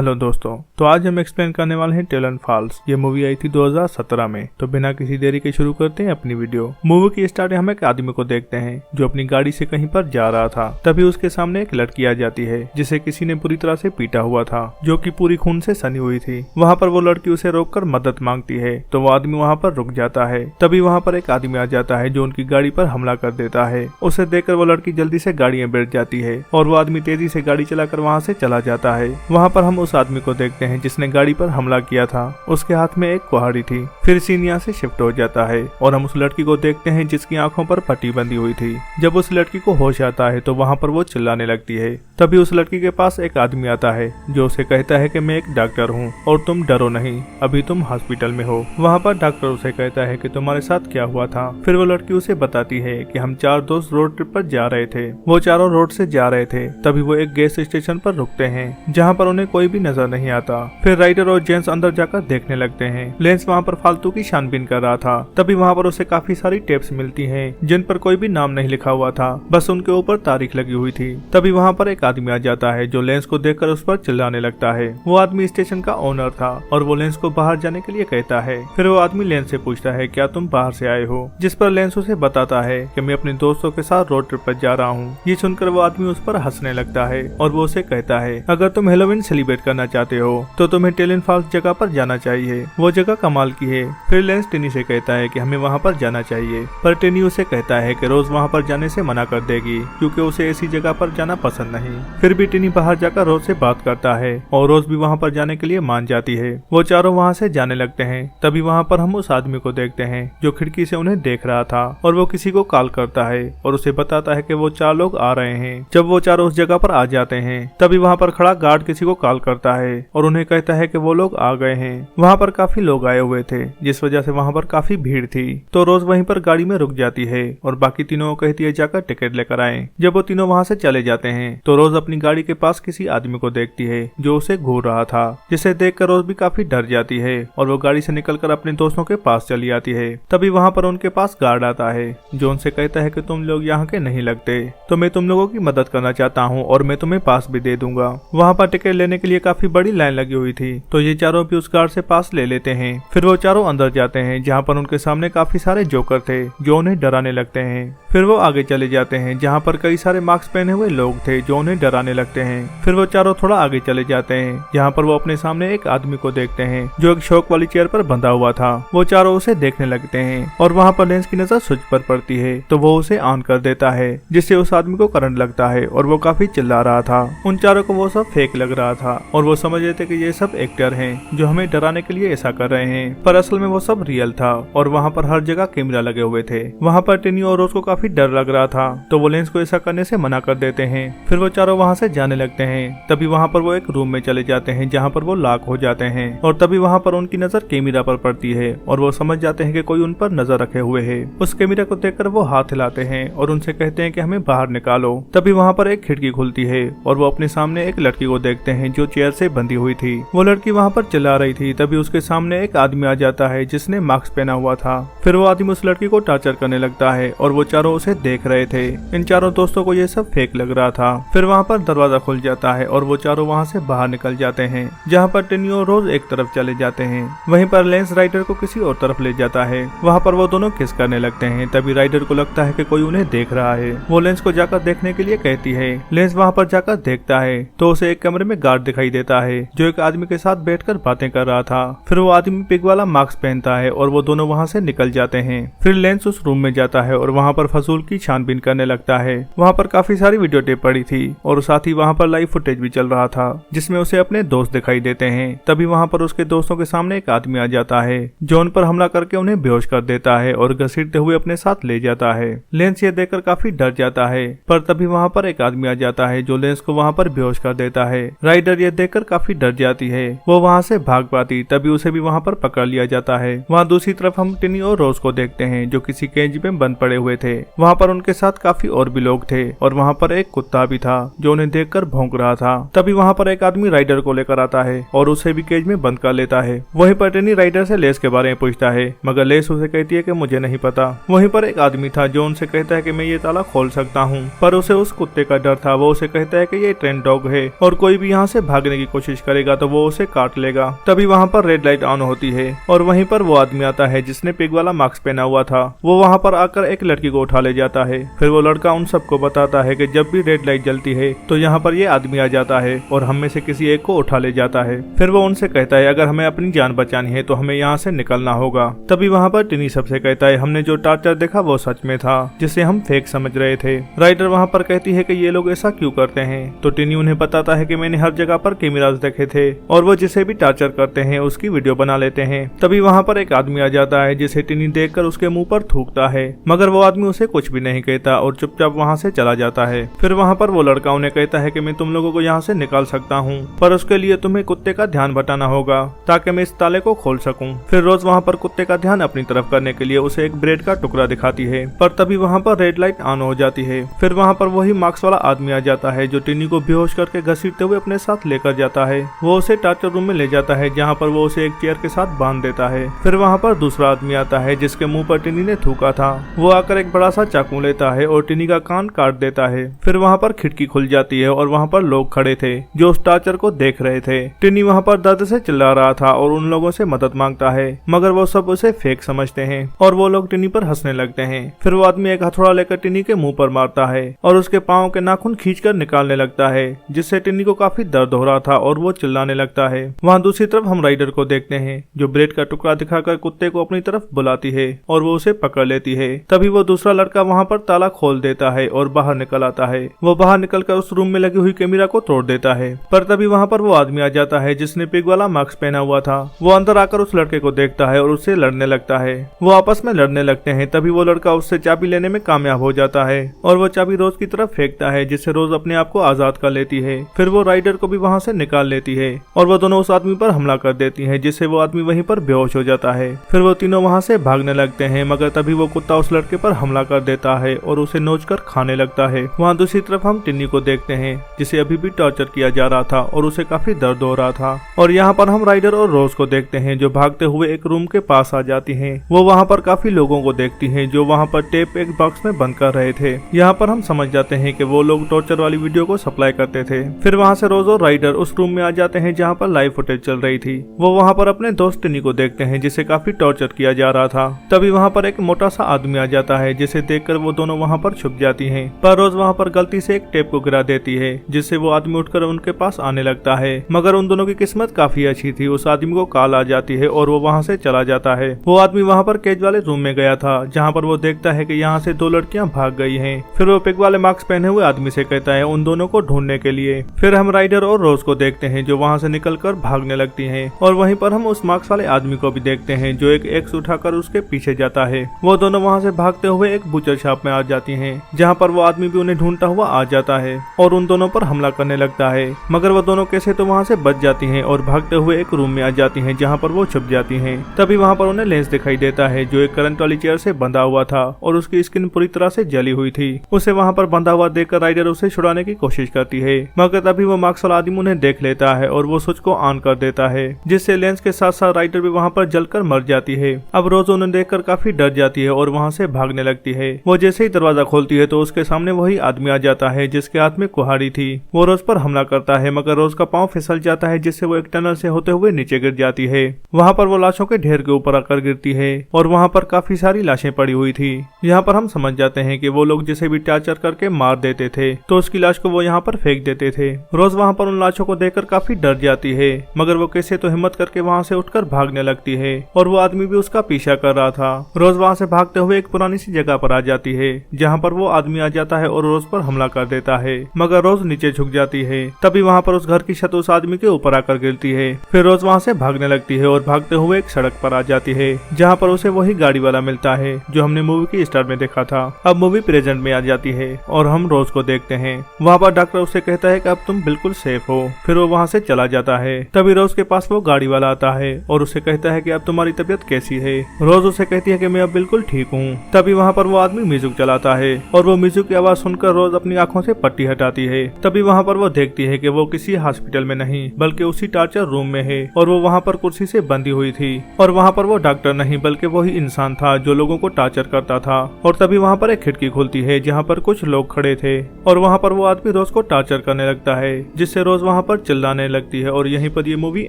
Hello दोस्तों, तो आज हम एक्सप्लेन करने वाले हैं टेलन फॉल्स। ये मूवी आई थी 2017 में। तो बिना किसी देरी के शुरू करते हैं अपनी वीडियो। मूवी की स्टार्ट हम एक आदमी को देखते हैं जो अपनी गाड़ी से कहीं पर जा रहा था। तभी उसके सामने एक लड़की आ जाती है जिसे किसी ने बुरी तरह से पीटा हुआ था, जो कि पूरी खून से सनी हुई थी। वहाँ पर वो लड़की उसे रोककर मदद मांगती है तो वो आदमी वहाँ पर रुक जाता है। तभी वहाँ पर एक आदमी आ जाता है जो उनकी गाड़ी पर हमला कर देता है। उसे देखकर वो लड़की जल्दी से गाड़ी में बैठ जाती है और वो आदमी तेजी से गाड़ी चलाकर वहाँ से चला जाता है। वहाँ पर हम उस आदमी को देखते हैं जिसने गाड़ी पर हमला किया था। उसके हाथ में एक कुल्हाड़ी थी। फिर सीन यहाँ से शिफ्ट हो जाता है और हम उस लड़की को देखते हैं जिसकी आंखों पर पट्टी बंधी हुई थी। जब उस लड़की को होश आता है तो वहाँ पर वो चिल्लाने लगती है। तभी उस लड़की के पास एक आदमी आता है जो उसे कहता है कि मैं एक डॉक्टर हूँ और तुम डरो नहीं, अभी तुम हॉस्पिटल में हो। वहाँ पर डॉक्टर उसे कहता है कि तुम्हारे साथ क्या हुआ था। फिर वो लड़की उसे बताती है कि हम 4 दोस्त रोड ट्रिप पर जा रहे थे। वो चारों रोड से जा रहे थे। तभी वो एक गैस स्टेशन पर रुकते हैं जहाँ पर उन्हें कोई भी नजर नहीं आता। फिर राइडर और जेंस अंदर जाकर देखने लगते हैं। लेंस वहाँ पर फालतू की छानबीन कर रहा था। तभी वहाँ पर उसे काफी सारी टेप्स मिलती हैं जिन पर कोई भी नाम नहीं लिखा हुआ था, बस उनके ऊपर तारीख लगी हुई थी। तभी वहाँ पर एक आदमी आ जाता है जो लेंस को देखकर उस पर चिल्लाने लगता है। वो आदमी स्टेशन का ओनर था और वो लेंस को बाहर जाने के लिए कहता है। फिर वो आदमी लेंस से पूछता है क्या तुम बाहर से आए हो, जिस पर लेंस उसे बताता है कि मैं अपने दोस्तों के साथ रोड ट्रिप पर जा रहा हूँ। ये सुनकर वो आदमी उस पर हंसने लगता है और वो उसे कहता है अगर तुम हेलोवीन सेलिब्रेट करना चाहते हो तो तुम्हें टेलन फॉल्स जगह पर जाना चाहिए, वो जगह कमाल की है। फिर लेंस टिनी से कहता है कि हमें वहाँ पर जाना चाहिए, पर टिनी उसे कहता है कि रोज वहाँ पर जाने से मना कर देगी क्योंकि उसे ऐसी जगह पर जाना पसंद नहीं। फिर भी टिनी बाहर जाकर रोज से बात करता है और रोज भी वहाँ पर जाने के लिए मान जाती है। वो चारों वहाँ से जाने लगते हैं। तभी वहाँ पर हम उस आदमी को देखते हैं जो खिड़की से उन्हें देख रहा था और वो किसी को कॉल करता है और उसे बताता है कि वो 4 लोग आ रहे हैं। जब वो चारों उस जगह पर आ जाते हैं तभी वहाँ पर खड़ा गार्ड किसी को कॉल करता है और उन्हें कहता है कि वो लोग आ गए हैं। वहाँ पर काफी लोग आए हुए थे जिस वजह से वहाँ पर काफी भीड़ थी। तो रोज वहीं पर गाड़ी में रुक जाती है और बाकी तीनों को कहती है जाकर टिकट लेकर आए। जब वो तीनों वहाँ से चले जाते हैं तो रोज अपनी गाड़ी के पास किसी आदमी को देखती है जो उसे घूर रहा था, जिसे देखकर रोज भी काफी डर जाती है और वो गाड़ी से निकलकर अपने दोस्तों के पास चली आती है। तभी वहाँ पर उनके पास गार्ड आता है जो उनसे कहता है कि तुम लोग यहाँ के नहीं लगते, तो मैं तुम लोगों की मदद करना चाहता हूँ और मैं तुम्हें पास भी दे दूंगा। वहाँ पर टिकट लेने के लिए काफी बड़ी लाइन लगी हुई थी तो ये चारों भी उस गार्ड से पास ले लेते हैं। फिर वो चारों अंदर जाते हैं जहाँ पर उनके सामने काफी सारे जोकर थे जो उन्हें डराने लगते हैं। फिर वो आगे चले जाते हैं जहाँ पर कई सारे मास्क पहने हुए लोग थे जो उन्हें डराने लगते हैं। फिर वो चारों थोड़ा आगे चले जाते हैं जहाँ पर वो अपने सामने एक आदमी को देखते हैं जो एक शौक वाली चेयर पर बंधा हुआ था। वो चारों उसे देखने लगते हैं और वहाँ पर लेंस की नजर स्विच पर पड़ती है तो वो उसे ऑन कर देता है जिससे उस आदमी को करंट लगता है और वो काफी चिल्ला रहा था। उन चारों को वो सब फेक लग रहा था और वो समझ रहे थे कि ये सब एक्टर हैं जो हमें डराने के लिए ऐसा कर रहे हैं, पर असल में वो सब रियल था और वहाँ पर हर जगह कैमरा लगे हुए थे। वहाँ पर टिनी और रोज को काफी डर लग रहा था तो वो लेंस को ऐसा करने से मना कर देते हैं। फिर वो चारों वहाँ से जाने लगते हैं। तभी वहाँ पर वो एक रूम में चले जाते हैं जहाँ पर वो लॉक हो जाते हैं और तभी वहाँ पर उनकी नजर कैमरा पर पड़ती है और वो समझ जाते हैं कि कोई उन पर नजर रखे हुए है। उस कैमरा को देखकर वो हाथ हिलाते हैं और उनसे कहते हैं कि हमें बाहर निकालो। तभी वहाँ पर एक खिड़की खुलती है और वो अपने सामने एक लड़की को देखते हैं जो चेयर से बंधी हुई थी। वो लड़की वहाँ पर चिल्ला रही थी। तभी उसके सामने एक आदमी आ जाता है जिसने मास्क पहना हुआ था। फिर वो आदमी उस लड़की को टॉर्चर करने लगता है और वो चारों उसे देख रहे थे। इन चारों दोस्तों को ये सब फेक लग रहा था। फिर वहाँ पर दरवाजा खुल जाता है और वो चारों वहाँ से बाहर निकल जाते हैं जहाँ पर टिनी और रोज एक तरफ चले जाते हैं। वहीं पर लेंस राइडर को किसी और तरफ ले जाता है। वहाँ पर वो दोनों किस करने लगते हैं। तभी राइडर को लगता है कि कोई उन्हें देख रहा है। वो लेंस को जाकर देखने के लिए कहती है। लेंस वहाँ पर जाकर देखता है तो उसे एक कमरे में गार्ड दिखाई देता है जो एक आदमी के साथ बैठकर बातें कर रहा था। फिर वो आदमी पिग वाला मास्क पहनता है और वो दोनों वहाँ से निकल जाते हैं। फिर लेंस उस रूम में जाता है और वहाँ पर फसूल की छानबीन करने लगता है। वहाँ पर काफी सारी वीडियो टेप पड़ी थी और साथ ही वहाँ पर लाइव फुटेज भी चल रहा था जिसमें उसे अपने दोस्त दिखाई देते हैं। तभी वहाँ पर उसके दोस्तों के सामने एक आदमी आ जाता है जो उन पर हमला करके उन्हें बेहोश कर देता है और घसीटते हुए अपने साथ ले जाता है। लेंस ये देखकर काफी डर जाता है, पर तभी वहाँ पर एक आदमी आ जाता है जो लेंस को वहाँ पर बेहोश कर देता है। राइडर ये देखकर काफी डर जाती है, वो वहाँ से भाग पाती। तभी उसे भी वहाँ पर पकड़ लिया जाता है। वहाँ दूसरी तरफ हम टिनी और रोज को देखते हैं जो किसी केज में बंद पड़े हुए थे। वहाँ पर उनके साथ काफी और भी लोग थे और वहाँ पर एक कुत्ता भी था जो उन्हें देखकर भौंक रहा था। तभी वहाँ पर एक आदमी राइडर को लेकर आता है और उसे भी केज में बंद कर लेता है। वहीं पर टिनी राइडर से लेस के बारे में पूछता है मगर लेस उसे कहती है कि मुझे नहीं पता। वहीं पर एक आदमी था जो उनसे कहता है कि मैं ये ताला खोल सकता हूँ, पर उसे उस कुत्ते का डर था। वो उसे कहता है कि ये ट्रेन डॉग है और कोई भी यहाँ से भागने भागने की कोशिश करेगा तो वो उसे काट लेगा। तभी वहाँ पर रेड लाइट ऑन होती है और वहीं पर वो आदमी आता है जिसने पिग वाला मास्क पहना हुआ था। वो वहाँ पर आकर एक लड़की को उठा ले जाता है। फिर वो लड़का उन सबको बताता है कि जब भी रेड लाइट जलती है तो यहाँ पर ये आदमी आ जाता है और हम में से किसी एक को उठा ले जाता है। फिर वो उनसे कहता है अगर हमें अपनी जान बचानी है तो हमें यहाँ से निकलना होगा। तभी वहाँ पर टिनी सबसे कहता है हमने जो टार्चर देखा वो सच में था जिसे हम फेक समझ रहे थे। राइडर वहाँ पर कहती है कि ये लोग ऐसा क्यों करते हैं। तो टिनी उन्हें बताता है कि मैंने हर जगह पर कैमरास देखे थे और वो जिसे भी टार्चर करते हैं उसकी वीडियो बना लेते हैं। तभी वहाँ पर एक आदमी आ जाता है जिसे टिनी देखकर उसके मुंह पर थूकता है, मगर वो आदमी उसे कुछ भी नहीं कहता और चुपचाप वहाँ से चला जाता है। फिर वहाँ पर वो लड़का उन्हें कहता है कि मैं तुम लोगों को यहाँ से निकाल सकता हूँ, पर उसके लिए तुम्हें कुत्ते का ध्यान बटाना होगा ताकि मैं इस ताले को खोल सकूं। फिर रोज वहाँ पर कुत्ते का ध्यान अपनी तरफ करने के लिए उसे एक ब्रेड का टुकड़ा दिखाती है, पर तभी वहाँ पर रेड लाइट ऑन हो जाती है। फिर वहाँ पर वही मास्क वाला आदमी आ जाता है जो टिनी को बेहोश करके घसीटते हुए अपने साथ लेकर जाता है। वो उसे टार्चर रूम में ले जाता है जहाँ पर वो उसे एक चेयर के साथ बांध देता है। फिर वहाँ पर दूसरा आदमी आता है जिसके मुंह पर टिनी ने थूका था। वो आकर एक बड़ा सा चाकू लेता है और टिनी का कान काट देता है। फिर वहाँ पर खिड़की खुल जाती है और वहाँ पर लोग खड़े थे जो उस टार्चर को देख रहे थे। टिनी वहाँ पर दर्द से चिल्ला रहा था और उन लोगों से मदद मांगता है, मगर वो सब उसे फेक समझते हैं और वो लोग टिनी पर हंसने लगते हैं। फिर वो आदमी एक हथौड़ा लेकर टिनी के मुंह पर मारता है और उसके पाँव के नाखून खींचकर निकालने लगता है, जिससे टिनी को काफी दर्द हो रहा था और वो चिल्लाने लगता है। वहाँ दूसरी तरफ हम राइडर को देखते हैं जो ब्रेड का टुकड़ा दिखाकर कुत्ते को अपनी तरफ बुलाती है और वो उसे पकड़ लेती है। तभी वो दूसरा लड़का वहाँ पर ताला खोल देता है और बाहर निकल आता है। वो बाहर निकलकर उस रूम में लगी हुई कैमरा को तोड़ देता है, पर तभी वहाँ पर वो आदमी आ जाता है जिसने पिग वाला मास्क पहना हुआ था। वो अंदर आकर उस लड़के को देखता है और उससे लड़ने लगता है। वो आपस में लड़ने लगते हैं। तभी वो लड़का उससे चाबी लेने में कामयाब हो जाता है और वो चाबी रोज की तरफ फेंकता है, जिससे रोज अपने आप को आजाद कर लेती है। फिर वो राइडर को भी वहाँ से निकाल लेती है और वो दोनों उस आदमी पर हमला कर देती है, जिससे वो आदमी वहीं पर बेहोश हो जाता है। फिर वो तीनों वहाँ से भागने लगते हैं, मगर तभी वो कुत्ता उस लड़के पर हमला कर देता है और उसे नोचकर खाने लगता है। वहाँ दूसरी तरफ हम टिनी को देखते हैं जिसे अभी भी टॉर्चर किया जा रहा था और उसे काफी दर्द हो रहा था। और यहाँ पर हम राइडर और रोज को देखते हैं जो भागते हुए एक रूम के पास आ जाती हैं। वो वहाँ पर काफी लोगों को देखती हैं जो वहाँ पर टेप एक बॉक्स में बंद कर रहे थे। यहाँ पर हम समझ जाते हैं कि वो लोग टॉर्चर वाली वीडियो को सप्लाई करते थे। फिर वहाँ से रोज और राइडर उस रूम में आ जाते हैं जहाँ पर लाइव फुटेज चल रही थी। वो वहाँ पर अपने दोस्त टिनी को देखते हैं जिसे काफी टॉर्चर किया जा रहा था। तभी वहाँ पर एक मोटा सा आदमी आ जाता है जिसे देखकर वो दोनों वहाँ पर छुप जाती हैं, पर रोज वहाँ पर गलती से एक टेप को गिरा देती है, जिससे वो आदमी उठकर उनके पास आने लगता है। मगर उन दोनों की किस्मत काफी अच्छी थी। उस आदमी को कॉल आ जाती है और वो वहाँ से चला जाता है। वो आदमी वहाँ पर केज वाले रूम में गया था जहाँ पर वो देखता है कि यहाँ से दो लड़कियाँ भाग गई हैं। फिर वो पिग वाले मास्क पहने हुए आदमी से कहता है उन दोनों को ढूंढने के लिए। फिर हम राइडर और रोज को देखते हैं जो वहाँ से निकलकर भागने लगती हैं और वहीं पर हम उस मास्क वाले आदमी को भी देखते हैं जो एक एक्स उठाकर उसके पीछे जाता है। वो दोनों वहाँ से भागते हुए एक बूचर शॉप में आ जाती हैं जहाँ पर वो आदमी भी उन्हें ढूंढता हुआ आ जाता है और उन दोनों पर हमला करने लगता है, मगर वो दोनों कैसे तो वहाँ से बच जाती हैं और भागते हुए एक रूम में आ जाती हैं जहाँ पर वो छुप जाती हैं। तभी वहाँ पर उन्हें लेंस दिखाई देता है जो एक करंट वाली चेयर से बंधा हुआ था और उसकी स्किन पूरी तरह से जली हुई थी। उसे वहाँ पर बंधा हुआ देखकर राइडर उसे छुड़ाने की कोशिश करती है, मगर तभी वो मास्क वाला आदमी उन्हें देख लेता है और वो स्विच को ऑन कर देता है, जिससे लेंस के साथ साथ राइडर भी वहाँ पर जलकर मर जाती है। अब रोज उन्हें देखकर काफी डर जाती है और वहाँ से भागने लगती है। वो जैसे ही दरवाजा खोलती है तो उसके सामने वही आदमी आ जाता है जिसके हाथ में कुल्हाड़ी थी। वो रोज पर हमला करता है, मगर रोज का पाँव फिसल जाता है जिससे वो एक टनल से होते हुए नीचे गिर जाती है। वहाँ पर वो लाशों के ढेर के ऊपर आकर गिरती है और वहाँ पर काफी सारी लाशें पड़ी हुई थी। यहाँ पर हम समझ जाते हैं कि वो लोग जिसे भी टॉर्चर करके मार देते थे तो उसकी लाश को वो यहाँ पर फेंक देते थे। रोज वहाँ पर उन लाशों को देखकर काफी डर जाती है, मगर वो कैसे तो हिम्मत करके वहाँ से उठकर भागने लगती है और वो आदमी भी उसका पीछा कर रहा था। रोज वहाँ से भागते हुए एक पुरानी सी जगह पर आ जाती है जहाँ पर वो आदमी आ जाता है और रोज पर हमला कर देता है, मगर रोज नीचे झुक जाती है। तभी वहाँ पर उस घर की छत उस आदमी के ऊपर आकर गिरती है। फिर रोज वहाँ से भागने लगती है और भागते हुए एक सड़क पर आ जाती है जहाँ पर उसे वही गाड़ी वाला मिलता है जो हमने मूवी की स्टार्ट में देखा था। अब मूवी प्रेजेंट में आ जाती है और हम रोज को देखते हैं। वहाँ पर डॉक्टर उसे कहता है कि अब तुम बिल्कुल सेफ हो। फिर वो वहाँ से चला जाता है। तभी रोज के पास वो गाड़ी वाला आता है और उसे कहता है कि अब तुम्हारी तबीयत कैसी है। रोज उसे कहती है कि मैं अब बिल्कुल ठीक हूँ। तभी वहाँ पर वो आदमी म्यूजिक चलाता है और वो म्यूजिक की आवाज सुनकर रोज अपनी आंखों से पट्टी हटाती है। तभी वहाँ पर वो देखती है कि वो किसी हॉस्पिटल में नहीं बल्कि उसी टॉर्चर रूम में है और वो वहाँ पर कुर्सी से बंधी हुई थी और वहाँ पर वो डॉक्टर नहीं बल्कि वही इंसान था जो लोगों को टॉर्चर करता था। और तभी वहाँ पर एक खिड़की खुलती है जहाँ पर कुछ लोग खड़े थे और वहाँ पर वो आदमी रोज को टॉर्चर करने लगता है, जिससे रोज वहाँ वहाँ पर चिल्लाने लगती है और यहीं पर ये मूवी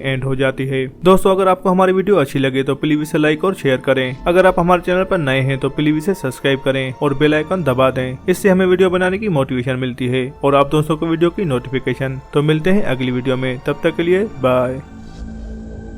एंड हो जाती है। दोस्तों, अगर आपको हमारी वीडियो अच्छी लगे तो प्लीज इसे लाइक और शेयर करें। अगर आप हमारे चैनल पर नए हैं तो प्लीज इसे सब्सक्राइब करें और बेल आइकन दबा दें। इससे हमें वीडियो बनाने की मोटिवेशन मिलती है और आप दोस्तों को वीडियो की नोटिफिकेशन। तो मिलते हैं अगली वीडियो में, तब तक के लिए बाय।